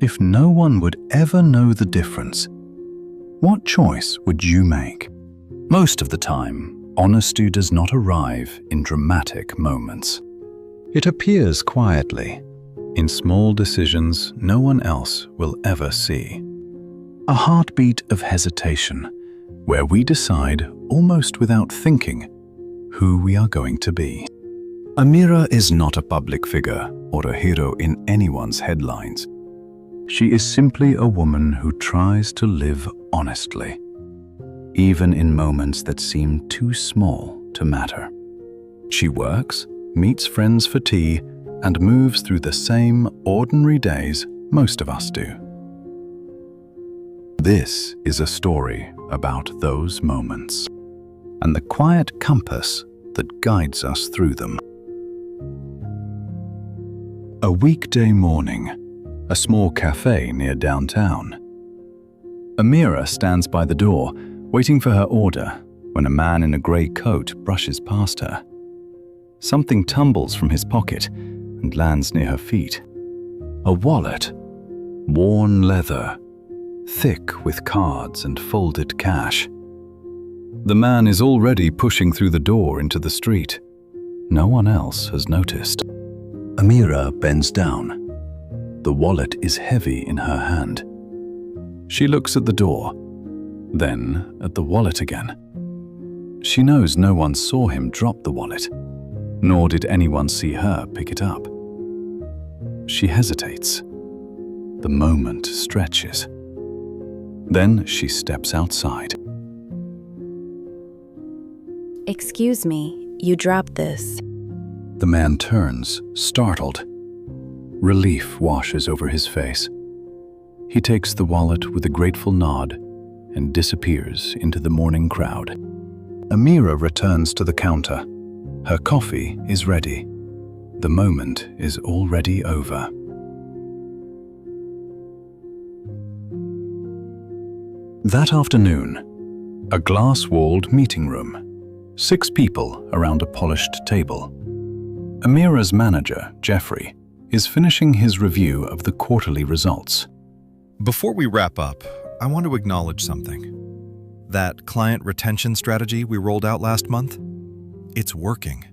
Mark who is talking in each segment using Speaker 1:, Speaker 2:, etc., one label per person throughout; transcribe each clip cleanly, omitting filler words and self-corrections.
Speaker 1: If no one would ever know the difference, what choice would you make? Most of the time, honesty does not arrive in dramatic moments. It appears quietly, in small decisions no one else will ever see. A heartbeat of hesitation, where we decide, almost without thinking, who we are going to be. Amira is not a public figure or a hero in anyone's headlines. She is simply a woman who tries to live honestly, even in moments that seem too small to matter. She works, meets friends for tea, and moves through the same ordinary days most of us do. This is a story about those moments, and the quiet compass that guides us through them. A weekday morning, a small cafe near downtown. Amira stands by the door, waiting for her order, when a man in a grey coat brushes past her. Something tumbles from his pocket and lands near her feet. A wallet, worn leather, thick with cards and folded cash. The man is already pushing through the door into the street. No one else has noticed. Amira bends down. The wallet is heavy in her hand. She looks at the door, then at the wallet again. She knows no one saw him drop the wallet, nor did anyone see her pick it up. She hesitates. The moment stretches. Then she steps outside.
Speaker 2: Excuse me, you dropped this.
Speaker 1: The man turns, startled. Relief washes over his face. He takes the wallet with a grateful nod and disappears into the morning crowd. Amira returns to the counter. Her coffee is ready. The moment is already over. That afternoon, a glass-walled meeting room. 6 people around a polished table. Amira's manager, Jeffrey, is finishing his review of the quarterly results.
Speaker 3: Before we wrap up, I want to acknowledge something. That client retention strategy we rolled out last month, it's working.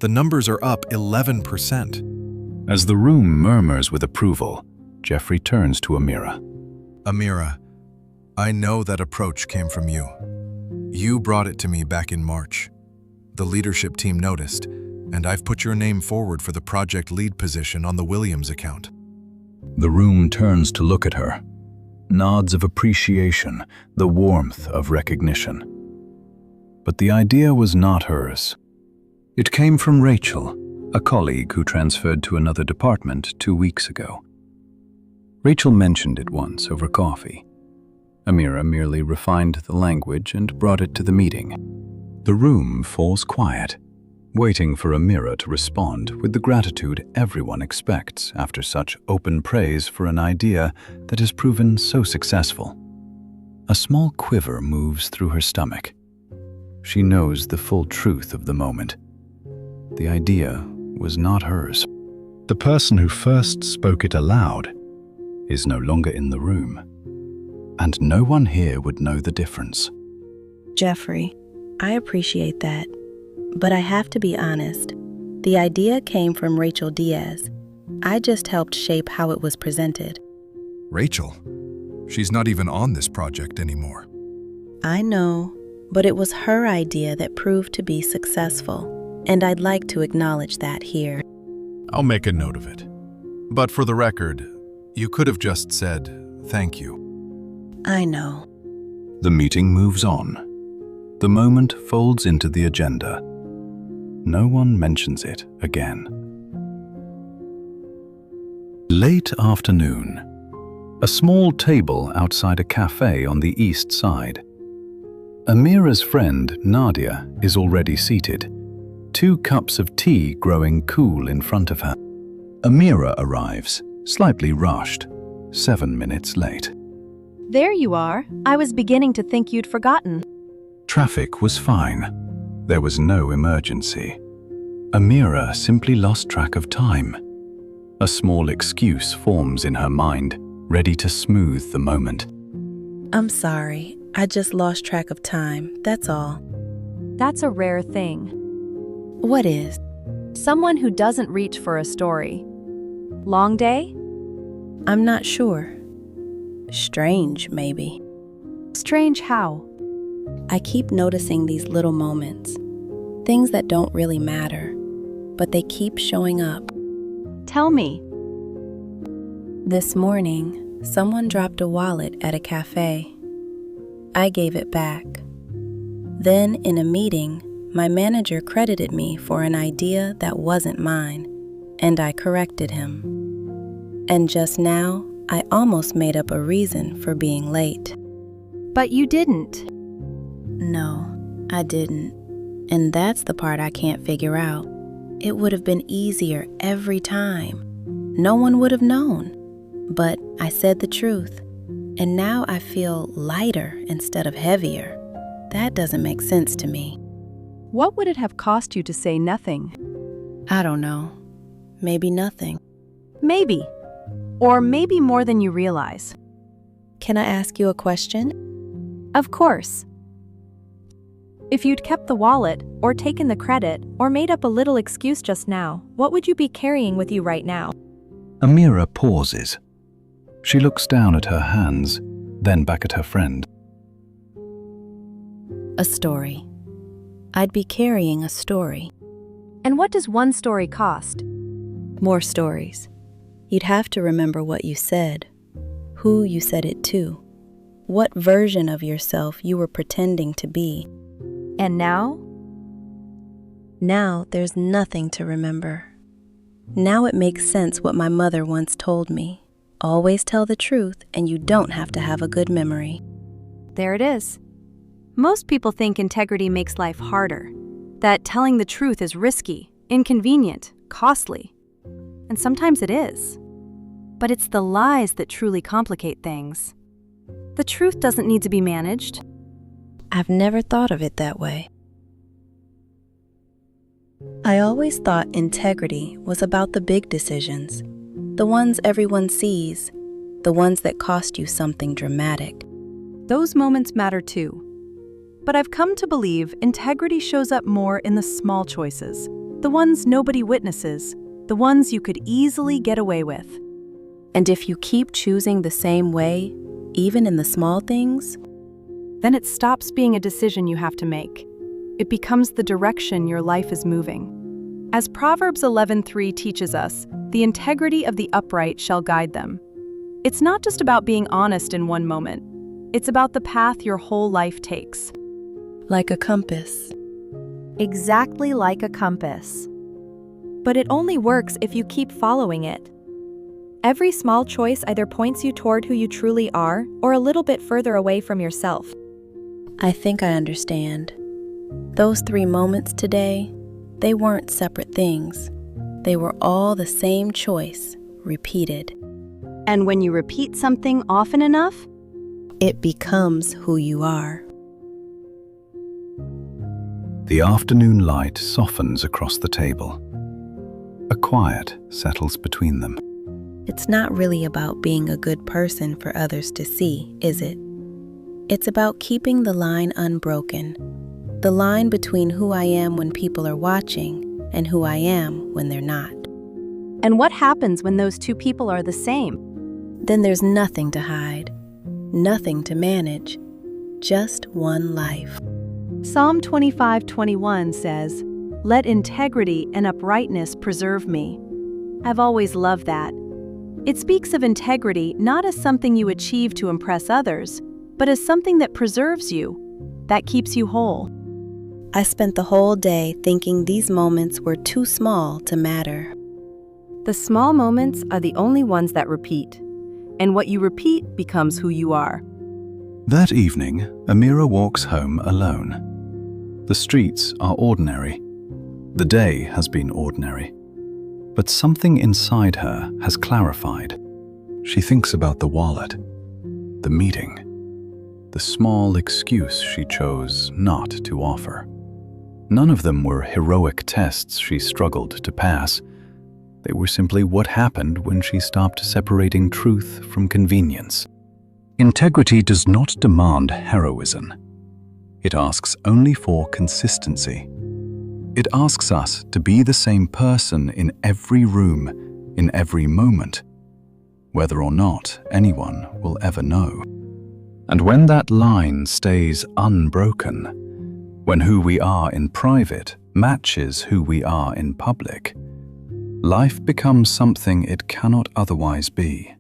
Speaker 3: The numbers are up 11%.
Speaker 1: As the room murmurs with approval, Jeffrey turns to Amira.
Speaker 3: Amira, I know that approach came from you. You brought it to me back in March. The leadership team noticed, and I've put your name forward for the project lead position on the Williams account.
Speaker 1: The room turns to look at her. Nods of appreciation, the warmth of recognition. But the idea was not hers. It came from Rachel, a colleague who transferred to another department 2 weeks ago. Rachel mentioned it once over coffee. Amira merely refined the language and brought it to the meeting. The room falls quiet, waiting for Amira to respond with the gratitude everyone expects after such open praise for an idea that has proven so successful. A small quiver moves through her stomach. She knows the full truth of the moment. The idea was not hers. The person who first spoke it aloud is no longer in the room, and no one here would know the difference.
Speaker 2: Jeffrey, I appreciate that, but I have to be honest. The idea came from Rachel Diaz. I just helped shape how it was presented.
Speaker 3: Rachel? She's not even on this project anymore.
Speaker 2: I know, but it was her idea that proved to be successful, and I'd like to acknowledge that here.
Speaker 3: I'll make a note of it. But for the record, you could have just said thank you.
Speaker 2: I know.
Speaker 1: The meeting moves on. The moment folds into the agenda. No one mentions it again. Late afternoon. A small table outside a cafe on the east side. Amira's friend, Nadia, is already seated. 2 cups of tea growing cool in front of her. Amira arrives, slightly rushed, 7 minutes late.
Speaker 4: There you are. I was beginning to think you'd forgotten.
Speaker 1: Traffic was fine. There was no emergency. Amira simply lost track of time. A small excuse forms in her mind. ready to smooth the moment.
Speaker 2: I'm sorry, I just lost track of time, that's all.
Speaker 4: That's a rare thing.
Speaker 2: What is?
Speaker 4: Someone who doesn't reach for a story. Long day?
Speaker 2: I'm not sure. Strange, maybe.
Speaker 4: Strange how?
Speaker 2: I keep noticing these little moments. Things that don't really matter, but they keep showing up.
Speaker 4: Tell me.
Speaker 2: This morning, someone dropped a wallet at a cafe. I gave it back. Then, in a meeting, my manager credited me for an idea that wasn't mine, and I corrected him. And just now, I almost made up a reason for being late.
Speaker 4: But you didn't.
Speaker 2: No, I didn't. And that's the part I can't figure out. It would have been easier every time. No one would have known. But I said the truth. And now I feel lighter instead of heavier. That doesn't make sense to me.
Speaker 4: What would it have cost you to say nothing?
Speaker 2: I don't know. Maybe nothing.
Speaker 4: Maybe. Or maybe more than you realize.
Speaker 2: Can I ask you a question?
Speaker 4: Of course. If you'd kept the wallet, or taken the credit, or made up a little excuse just now, what would you be carrying with you right now?
Speaker 1: Amira pauses. She looks down at her hands, then back at her friend.
Speaker 2: A story. I'd be carrying a story.
Speaker 4: And what does one story cost?
Speaker 2: More stories. You'd have to remember what you said, who you said it to, what version of yourself you were pretending to be.
Speaker 4: And now?
Speaker 2: Now there's nothing to remember. Now it makes sense what my mother once told me. Always tell the truth and you don't have to have a good memory.
Speaker 4: There it is. Most people think integrity makes life harder, that telling the truth is risky, inconvenient, costly. And sometimes it is. But it's the lies that truly complicate things. The truth doesn't need to be managed.
Speaker 2: I've never thought of it that way. I always thought integrity was about the big decisions, the ones everyone sees, the ones that cost you something dramatic.
Speaker 4: Those moments matter too. But I've come to believe integrity shows up more in the small choices, the ones nobody witnesses, the ones you could easily get away with.
Speaker 2: And if you keep choosing the same way, even in the small things,
Speaker 4: then it stops being a decision you have to make. It becomes the direction your life is moving. As Proverbs 11:3 teaches us, the integrity of the upright shall guide them. It's not just about being honest in one moment. It's about the path your whole life takes.
Speaker 2: like a compass.
Speaker 4: Exactly like a compass. But it only works if you keep following it. Every small choice either points you toward who you truly are or a little bit further away from yourself.
Speaker 2: I think I understand. Those 3 moments today, they weren't separate things. They were all the same choice, repeated.
Speaker 4: And when you repeat something often enough,
Speaker 2: It becomes who you are.
Speaker 1: The afternoon light softens across the table. A quiet settles between them.
Speaker 2: It's not really about being a good person for others to see, is it? It's about keeping the line unbroken. The line between who I am when people are watching and who I am when they're not.
Speaker 4: and what happens when those two people are the same?
Speaker 2: Then there's nothing to hide, nothing to manage, just one life.
Speaker 4: Psalm 25:21 says, "Let integrity and uprightness preserve me." I've always loved that. It speaks of integrity not as something you achieve to impress others, but as something that preserves you, that keeps you whole.
Speaker 2: I spent the whole day thinking these moments were too small to matter.
Speaker 4: The small moments are the only ones that repeat, and what you repeat becomes who you are.
Speaker 1: That evening, Amira walks home alone. The streets are ordinary. The day has been ordinary. But something inside her has clarified. She thinks about the wallet, the meeting, the small excuse she chose not to offer. None of them were heroic tests she struggled to pass. They were simply what happened when she stopped separating truth from convenience. Integrity does not demand heroism. It asks only for consistency. It asks us to be the same person in every room, in every moment, whether or not anyone will ever know. And when that line stays unbroken, when who we are in private matches who we are in public, life becomes something it cannot otherwise be.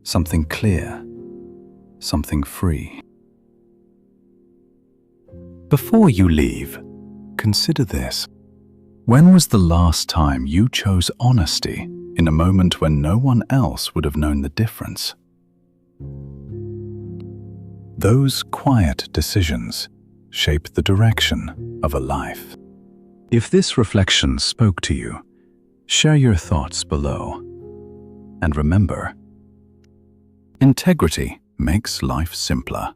Speaker 1: Something clear, something free. Before you leave, consider this. When was the last time you chose honesty in a moment when no one else would have known the difference? Those quiet decisions shape the direction of a life. If this reflection spoke to you, share your thoughts below. And remember, integrity makes life simpler.